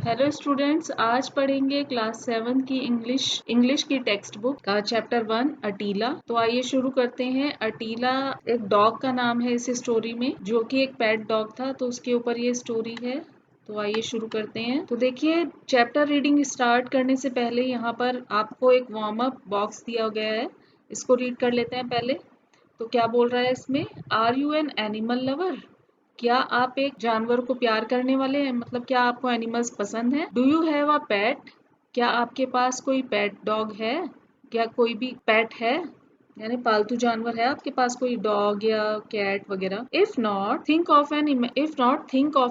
Hello students, आज पढ़ेंगे class 7 की इंग्लिश की टेक्स्ट बुक का चैप्टर 1 अटीला। तो आइए शुरू करते हैं। अटीला एक डॉग का नाम है इस स्टोरी में, जो कि एक पेट डॉग था, तो उसके ऊपर ये स्टोरी है। तो आइए शुरू करते हैं। तो देखिए, चैप्टर रीडिंग स्टार्ट करने से पहले यहाँ पर आपको एक वार्म अप बॉक्स दिया गया है, इसको रीड कर लेते हैं पहले। तो क्या बोल रहा है इसमें? Are you an animal lover? क्या आप एक जानवर को प्यार करने वाले हैं? मतलब क्या आपको एनिमल्स पसंद है? डू यू हैव अ पेट? क्या आपके पास कोई पेट डॉग है? क्या कोई भी पेट है, यानी पालतू जानवर है आपके पास, कोई डॉग या कैट वगैरह? If not think of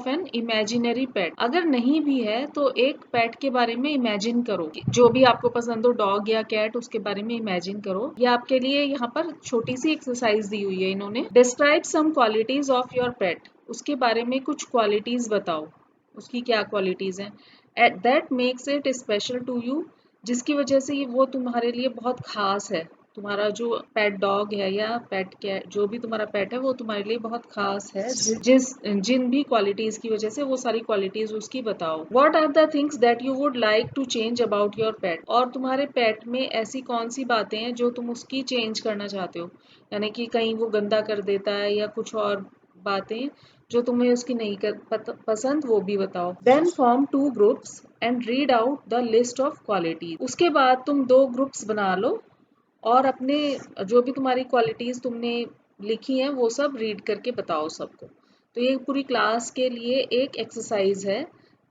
an imaginary pet. अगर नहीं भी है तो एक पेट के बारे में इमेजिन करो, जो भी आपको पसंद हो, डॉग या कैट, उसके बारे में इमेजिन करो। ये आपके लिए यहाँ पर छोटी सी एक्सरसाइज दी हुई है इन्होंने। Describe some qualities of your pet. उसके बारे में कुछ क्वालिटीज बताओ, उसकी क्या क्वालिटीज हैं that makes it special to you, जिसकी वजह से वो तुम्हारे लिए बहुत खास है। तुम्हारा जो पेट डॉग है या पेट कैट, जो भी तुम्हारा पेट है, वो तुम्हारे लिए बहुत खास है। जिन भी क्वालिटीज की वजह से, वो सारी क्वालिटीज उसकी बताओ। What are the things that you would like to change about your pet? और तुम्हारे पेट में ऐसी कौन सी बातें हैं जो तुम उसकी चेंज करना चाहते हो, यानी कि कहीं वो गंदा कर देता है या कुछ और बातें जो तुम्हें उसकी नहीं पसंद, वो भी बताओ। Then form 2 groups and read out the list of qualities. उसके बाद तुम 2 ग्रुप्स बना लो और अपने जो भी तुम्हारी क्वालिटीज तुमने लिखी हैं वो सब रीड करके बताओ सबको। तो ये पूरी क्लास के लिए एक एक्सरसाइज है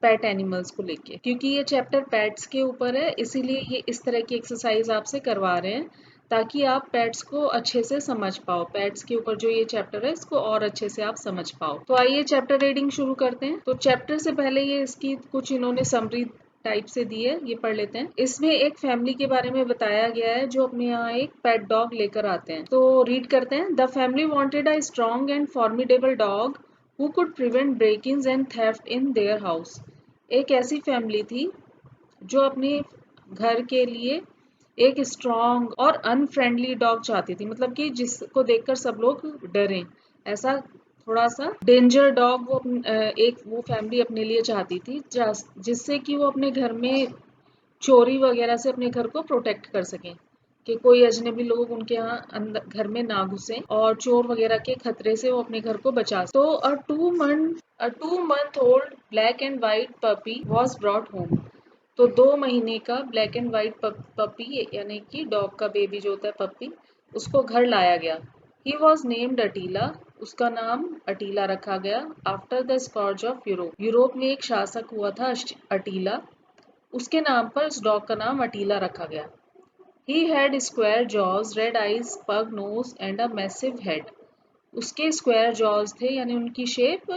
पेट एनिमल्स को लेके। क्योंकि ये चैप्टर पेट्स के ऊपर है, इसीलिए ये इस तरह की एक्सरसाइज आपसे करवा रहे हैं, ताकि आप पेट्स को अच्छे से समझ पाओ। पेट्स के ऊपर जो ये चैप्टर है, इसको और अच्छे से आप समझ पाओ। तो आइए चैप्टर रीडिंग शुरू करते हैं। तो चैप्टर से पहले ये इसकी कुछ इन्होंने समरी टाइप से दी है, ये पढ़ लेते हैं। इसमें एक फैमिली के बारे में बताया गया है जो अपने यहाँ एक पेट डॉग लेकर आते हैं। तो रीड करते हैं। The family wanted a strong and formidable dog who could prevent breakings and theft in their house. एक ऐसी फैमिली थी जो अपने घर के लिए एक स्ट्रॉन्ग और अनफ्रेंडली डॉग चाहती थी, मतलब कि जिसको देखकर सब लोग डरें, ऐसा थोड़ा सा डेंजर डॉग वो फैमिली अपने लिए चाहती थी, जिससे कि वो अपने घर में चोरी वगैरह से अपने घर को प्रोटेक्ट कर सकें, कि कोई अजनबी लोग उनके यहाँ अंदर घर में ना घुसे और चोर वगैरह के खतरे से वो अपने घर को बचा सकें। तो a 2 month old black and white puppy was brought home। तो 2 महीने का ब्लैक एंड व्हाइट पपी, यानी कि डॉग का बेबी जो होता है, पपी, उसको घर लाया गया। He was named Attila. उसका नाम अटीला रखा गया। After the scourge of Europe. Europe में एक शासक हुआ था अटीला, उसके नाम पर उस डॉग का नाम अटीला रखा गया। He had square jaws, red eyes, pug nose and a massive head. उसके स्क्वायर जॉज थे, यानी उनकी शेप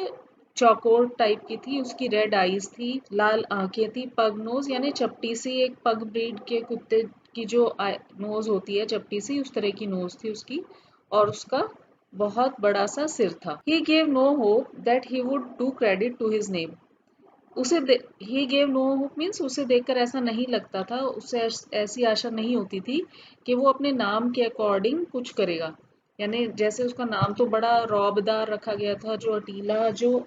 चौकोर टाइप की थी। उसकी रेड आईज थी, लाल आंखें थी। पग नोज यानी चपटी सी, एक पग ब्रीड के कुत्ते की जो नोज होती है चपटी सी, उस तरह की नोज थी उसकी। और उसका बहुत बड़ा सा सिर था। He gave no hope that he would do credit to his name. He gave no hope means उसे देखकर ऐसा नहीं लगता था, उससे ऐसी आशा नहीं होती थी कि वो अपने नाम के अकॉर्डिंग कुछ करेगा। यानी जैसे उसका नाम तो बड़ा रौबदार रखा गया था, जो अटीला, जो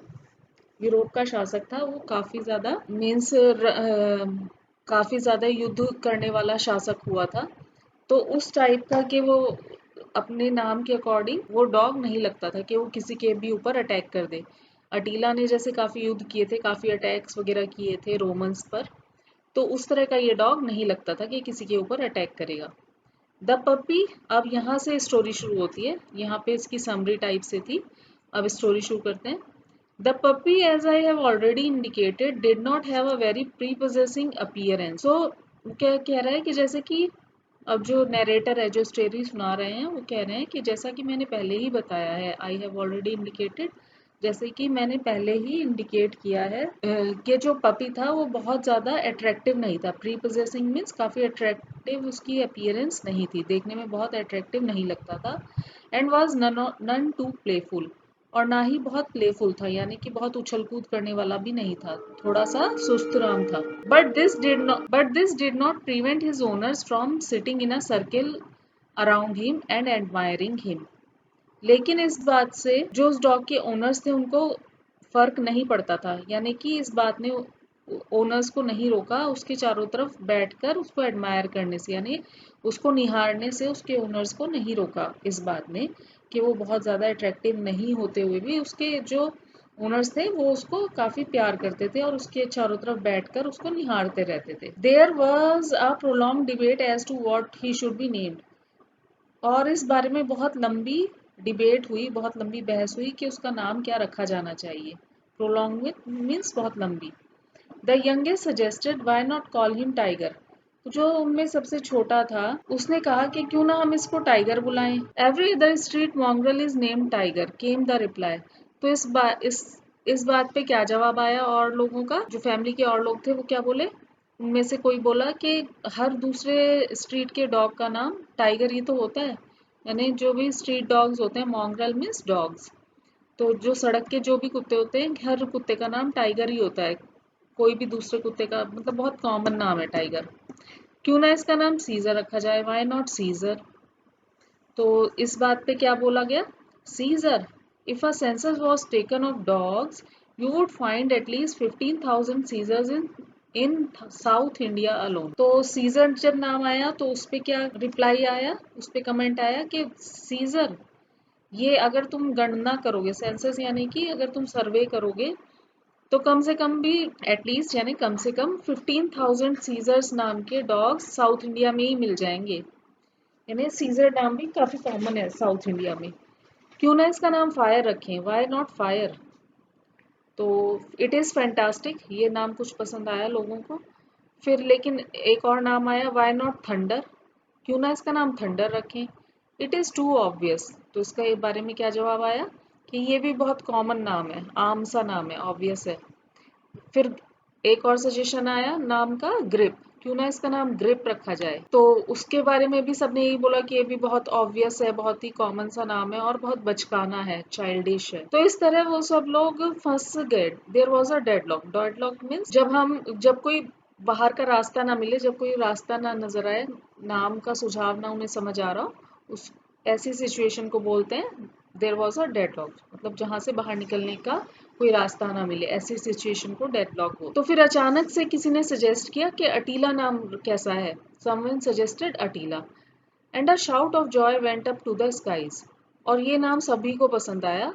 यूरोप का शासक था, वो काफी ज्यादा मीन्स काफी ज्यादा युद्ध करने वाला शासक हुआ था। तो उस टाइप का कि वो अपने नाम के अकॉर्डिंग वो डॉग नहीं लगता था कि वो किसी के भी ऊपर अटैक कर दे। अटीला ने जैसे काफी युद्ध किए थे, काफी अटैक्स वगैरह किए थे रोमन्स पर, तो उस तरह का ये डॉग नहीं लगता था कि किसी के ऊपर अटैक करेगा। द पपी, अब यहाँ से स्टोरी शुरू होती है। यहाँ पे इसकी समरी टाइप से थी, अब स्टोरी शुरू करते हैं। The puppy, as I have already indicated, did not have a very prepossessing appearance. So क्या कह रहा है कि जैसे कि अब जो नरेटर है, जो स्टोरी सुना रहे हैं, वो कह रहे हैं कि जैसा कि मैंने पहले ही बताया है, आई हैव ऑलरेडी इंडिकेटेड, जैसे कि मैंने पहले ही इंडिकेट किया है, कि जो पपी था वो बहुत ज़्यादा अट्रैक्टिव नहीं था। प्रीपोजेसिंग मीन्स काफ़ी अट्रैक्टिव उसकी अपीयरेंस नहीं थी, देखने में बहुत अट्रैक्टिव नहीं लगता था। And was none too playful, और ना ही बहुत प्लेफुल था, यानी कि बहुत उछल कूद करने वाला भी नहीं था, थोड़ा सा सुस्त राम था। But this did not prevent his owners from sitting in a circle around him and admiring him. लेकिन इस बात से जो उस डॉग के ओनर्स थे, उनको फर्क नहीं पड़ता था, यानी कि इस बात ने ओनर्स को नहीं रोका उसके चारों तरफ बैठकर उसको एडमायर करने से, यानी उसको निहारने से उसके ओनर्स को नहीं रोका इस बात ने कि वो बहुत ज़्यादा अट्रैक्टिव नहीं होते हुए भी उसके जो ओनर्स थे वो उसको काफ़ी प्यार करते थे और उसके चारों तरफ बैठकर उसको निहारते रहते थे। There was a prolong debate as to what he should be named, और इस बारे में बहुत लंबी डिबेट हुई, बहुत लंबी बहस हुई कि उसका नाम क्या रखा जाना चाहिए। प्रोलॉन्ग मीन्स बहुत लंबी। The youngest suggested why not call him tiger, जो उनमें सबसे छोटा था उसने कहा कि क्यों ना हम इसको टाइगर बुलाएं। Every other street mongrel is named tiger came the reply. तो इस बात पे क्या जवाब आया, और लोगों का जो फैमिली के और लोग थे वो क्या बोले, उनमें से कोई बोला कि हर दूसरे स्ट्रीट के डॉग का नाम टाइगर ही तो होता है, यानी जो भी स्ट्रीट डॉग्स होते हैं, मॉन्ग्रल मीन्स डॉग्स, तो जो सड़क के जो भी कुत्ते होते हैं हर कुत्ते का नाम टाइगर ही होता है, कोई भी दूसरे कुत्ते का मतलब बहुत कॉमन नाम है टाइगर। क्यों ना इसका नाम सीजर रखा जाए, व्हाई नॉट सीजर। तो इस बात पे क्या बोला गया, Caesar, if a census was taken of dogs you would find at least 15,000 Caesars in South India alone. तो सीजर जब नाम आया तो उस पे क्या रिप्लाई आया, उस पे कमेंट आया कि सीजर, ये अगर तुम गणना करोगे, सेंसस यानी कि अगर तुम सर्वे करोगे तो कम से कम भी एटलीस्ट यानी कम से कम 15,000 सीजर्स नाम के डॉग्स साउथ इंडिया में ही मिल जाएंगे, यानी सीजर नाम भी काफी कॉमन है साउथ इंडिया में। क्यों ना इसका नाम फायर रखें, व्हाई नॉट फायर। तो इट इज फैंटास्टिक, ये नाम कुछ पसंद आया लोगों को। फिर लेकिन एक और नाम आया, व्हाई नॉट थंडर, क्यों ना इसका नाम थंडर रखें। इट इज टू ऑब्वियस, तो इसका इस बारे में क्या जवाब आया कि ये भी बहुत कॉमन नाम है, आम सा नाम है, ऑब्वियस है। फिर एक और सजेशन आया नाम का ग्रिप, क्यों ना इसका नाम ग्रिप रखा जाए। तो उसके बारे में भी सबने यही बोला कि ये भी बहुत ऑब्वियस है, बहुत ही कॉमन सा नाम है और बहुत बचकाना है, चाइल्डिश है। तो इस तरह वो सब लोग फंस गए। There was a deadlock, deadlock means जब कोई बाहर का रास्ता ना मिले, जब कोई रास्ता ना नजर आए, नाम का सुझाव ना उन्हें समझ आ रहा हो, उस ऐसी सिचुएशन को बोलते हैं देयर वॉज अ डेडलॉक, मतलब जहां से बाहर निकलने का कोई रास्ता ना मिले, ऐसी सिचुएशन को डेडलॉक हो। तो फिर अचानक से किसी ने सजेस्ट किया कि अटीला नाम कैसा है, someone suggested Attila and a shout of joy went up to the skies. और ये नाम सभी को पसंद आया,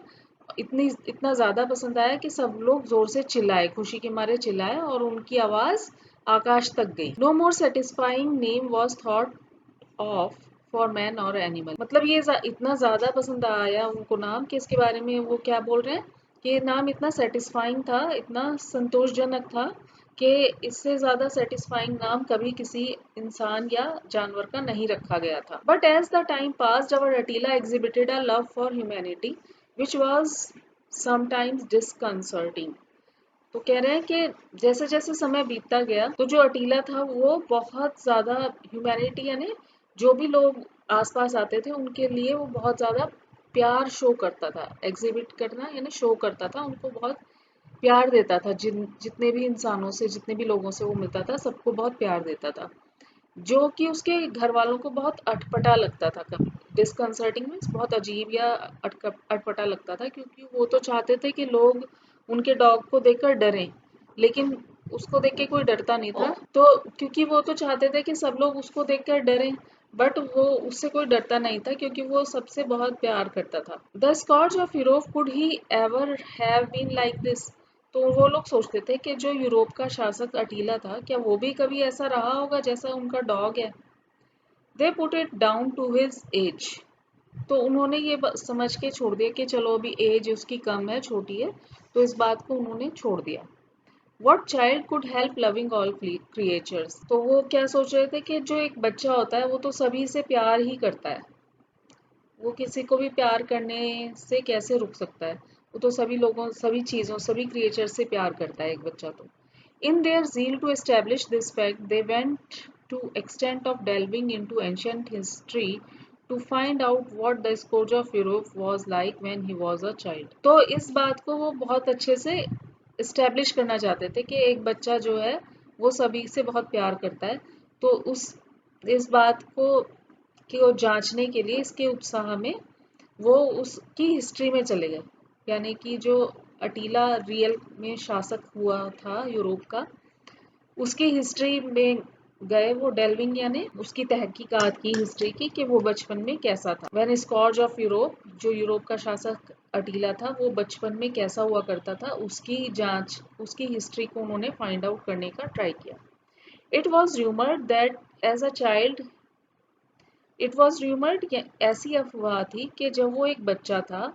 इतना ज्यादा पसंद आया कि सब लोग जोर से चिल्लाए, खुशी के मारे चिल्लाए और उनकी आवाज आकाश तक गई। No more satisfying name was thought of for man or animal, मतलब ये इतना ज्यादा पसंद आया उनको नाम कि इसके बारे में वो क्या बोल रहे हैं कि नाम इतना सेटिस्फाइंग था, इतना संतोषजनक था कि इससे ज्यादा सेटिस्फाइंग नाम कभी किसी इंसान या जानवर का नहीं रखा गया था। But as the time passed our Attila exhibited a love for humanity which was sometimes disconcerting. तो कह रहे हैं कि जैसे जैसे समय बीतता गया तो जो अटीला था वो बहुत ज्यादा ह्यूमैनिटी, यानी जो भी लोग आसपास आते थे उनके लिए वो बहुत ज्यादा प्यार शो करता था, एग्जिबिट करना यानी शो करता था, उनको बहुत प्यार देता था, जितने भी इंसानों से, जितने भी लोगों से वो मिलता था सबको बहुत प्यार देता था, जो कि उसके घर वालों को बहुत अटपटा लगता था। कभी डिसकंसर्टिंग मीन्स बहुत अजीब या अटपटा लगता था, क्योंकि वो तो चाहते थे कि लोग उनके डॉग को देखकर डरें, लेकिन उसको देख के कोई डरता नहीं था। तो क्योंकि वो तो चाहते थे कि सब लोग उसको देखकर डरें, बट वो उससे कोई डरता नहीं था क्योंकि वो सबसे बहुत प्यार करता था। The Scotch of Europe could he ever have been like this. तो वो लोग सोचते थे कि जो यूरोप का शासक अटीला था, क्या वो भी कभी ऐसा रहा होगा जैसा उनका डॉग है। They put it down to his age. तो उन्होंने ये समझ के छोड़ दिया कि चलो अभी एज उसकी कम है, छोटी है, तो इस बात को उन्होंने छोड़ दिया। What child could help loving all creatures. तो वो क्या सोच रहे थे कि जो एक बच्चा होता है वो तो सभी से प्यार ही करता है, वो किसी को भी प्यार करने से कैसे रुक सकता है, वो तो सभी लोगों, सभी चीज़ों, सभी क्रिएचर से प्यार करता है एक बच्चा तो। In their zeal to establish this fact, they went to extent of delving into ancient history to find out what the scourge of Europe was like when he was a child. तो इस बात को वो बहुत अच्छे से establish करना चाहते थे कि एक बच्चा जो है वो सभी से बहुत प्यार करता है। तो इस बात को जांचने के लिए, इसके उत्साह में वो उसकी हिस्ट्री में चले गए, यानी कि जो अटीला रियल में शासक हुआ था यूरोप का, उसकी हिस्ट्री में गए वो, डेल्विंग यानी उसकी तहकीकात की हिस्ट्री की कि वो बचपन में कैसा था। व्हेन स्कॉर्ज ऑफ यूरोप, जो यूरोप का शासक अटीला था, वो बचपन में कैसा हुआ करता था, उसकी जांच, उसकी हिस्ट्री को उन्होंने फाइंड आउट करने का ट्राई किया। It was rumoured that as a child, it was rumoured, ऐसी अफवाह थी कि जब वो एक बच्चा था,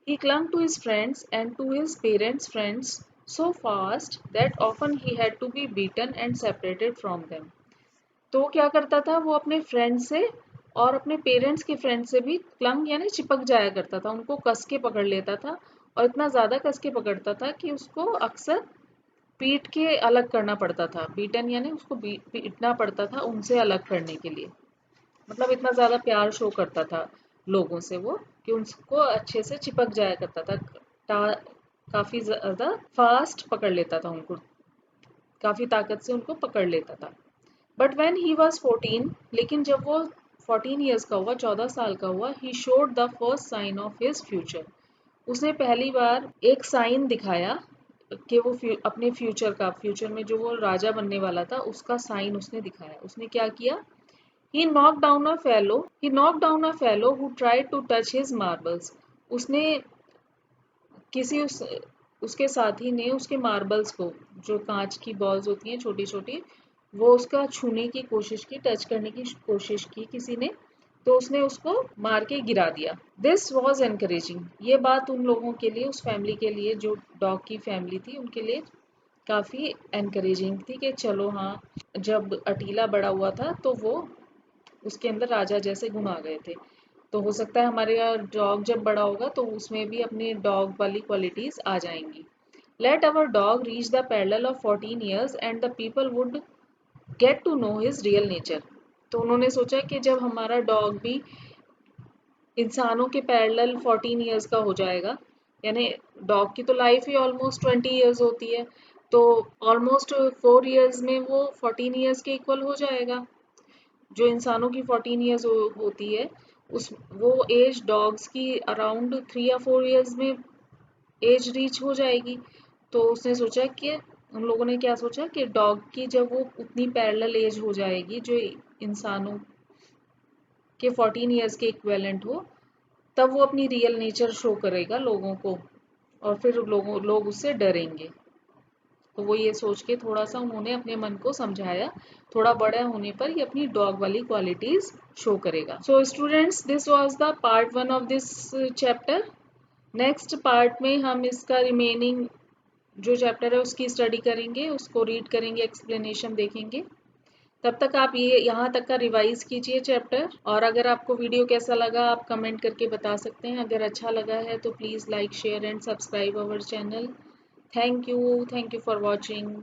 he clung to his friends and to his parents' friends so fast that often he had to be beaten and separated from them. तो वो क्या करता था, वो अपने फ्रेंड से और अपने पेरेंट्स के फ्रेंड से भी क्लंग यानी चिपक जाया करता था, उनको कस के पकड़ लेता था और इतना ज़्यादा कस के पकड़ता था कि उसको अक्सर पीट के अलग करना पड़ता था। बीटन यानी उसको पीटना पड़ता था उनसे अलग करने के लिए। मतलब इतना ज़्यादा प्यार शो करता था लोगों से वो कि उनको अच्छे से चिपक जाया करता था। काफ़ी ज़्यादा फास्ट पकड़ लेता था उनको, काफ़ी ताकत से उनको पकड़ लेता था। बट व्हेन ही वाज 14, लेकिन जब वो 14 ईयर्स का हुआ, 14 साल का हुआ, he showed the first sign of his future, उसने पहली बार एक साइन दिखाया कि वो अपने फ्यूचर में जो वो राजा बनने वाला था उसका साइन उसने दिखाया। उसने क्या किया, He knocked down a fellow who tried to touch his marbles. उसने उसके साथी ने उसके मार्बल्स को, जो कांच की बॉल्स होती हैं छोटी छोटी, वो उसका छूने की कोशिश की, टच करने की कोशिश की किसी ने, तो उसने उसको मार के गिरा दिया। दिस वॉज एनकरेजिंग, ये बात उन लोगों के लिए, उस फैमिली के लिए, जो डॉग की फैमिली थी उनके लिए काफ़ी एनकरेजिंग थी कि चलो हाँ, जब अटीला बड़ा हुआ था तो वो उसके अंदर राजा जैसे गुण आ गए थे, तो हो सकता है हमारे यहाँ डॉग जब बड़ा होगा तो उसमें भी अपने डॉग वाली क्वालिटीज आ जाएंगी। Let our dog reach the parallel of 14 years and the people would get to know his real nature. तो उन्होंने सोचा कि जब हमारा डॉग भी इंसानों के पैरेलल 14 ईयर्स का हो जाएगा, यानी डॉग की तो लाइफ ही ऑलमोस्ट 20 ईयर्स होती है, तो ऑलमोस्ट 4 ईयर्स में वो 14 ईयर्स के इक्वल हो जाएगा। जो इंसानों की 14 ईयर्स होती है, उस वो एज डॉग्स की अराउंड 3 या 4 ईयर्स में एज रीच हो जाएगी। तो उसने सोचा कि, उन लोगों ने क्या सोचा कि डॉग की जब वो उतनी पैरेलल एज हो जाएगी जो इंसानों के 14 ईयर्स के इक्विवेलेंट हो, तब वो अपनी रियल नेचर शो करेगा लोगों को और फिर लोग उससे डरेंगे। तो वो ये सोच के थोड़ा सा उन्होंने अपने मन को समझाया, थोड़ा बड़ा होने पर ये अपनी डॉग वाली क्वालिटीज शो करेगा। So students, this was the part 1 of this chapter. Next part में हम इसका रिमेनिंग जो चैप्टर है उसकी स्टडी करेंगे, उसको रीड करेंगे, एक्सप्लेनेशन देखेंगे। तब तक आप ये यहाँ तक का रिवाइज कीजिए चैप्टर, और अगर आपको वीडियो कैसा लगा आप कमेंट करके बता सकते हैं। अगर अच्छा लगा है तो please like, share and subscribe our channel. Thank you for watching.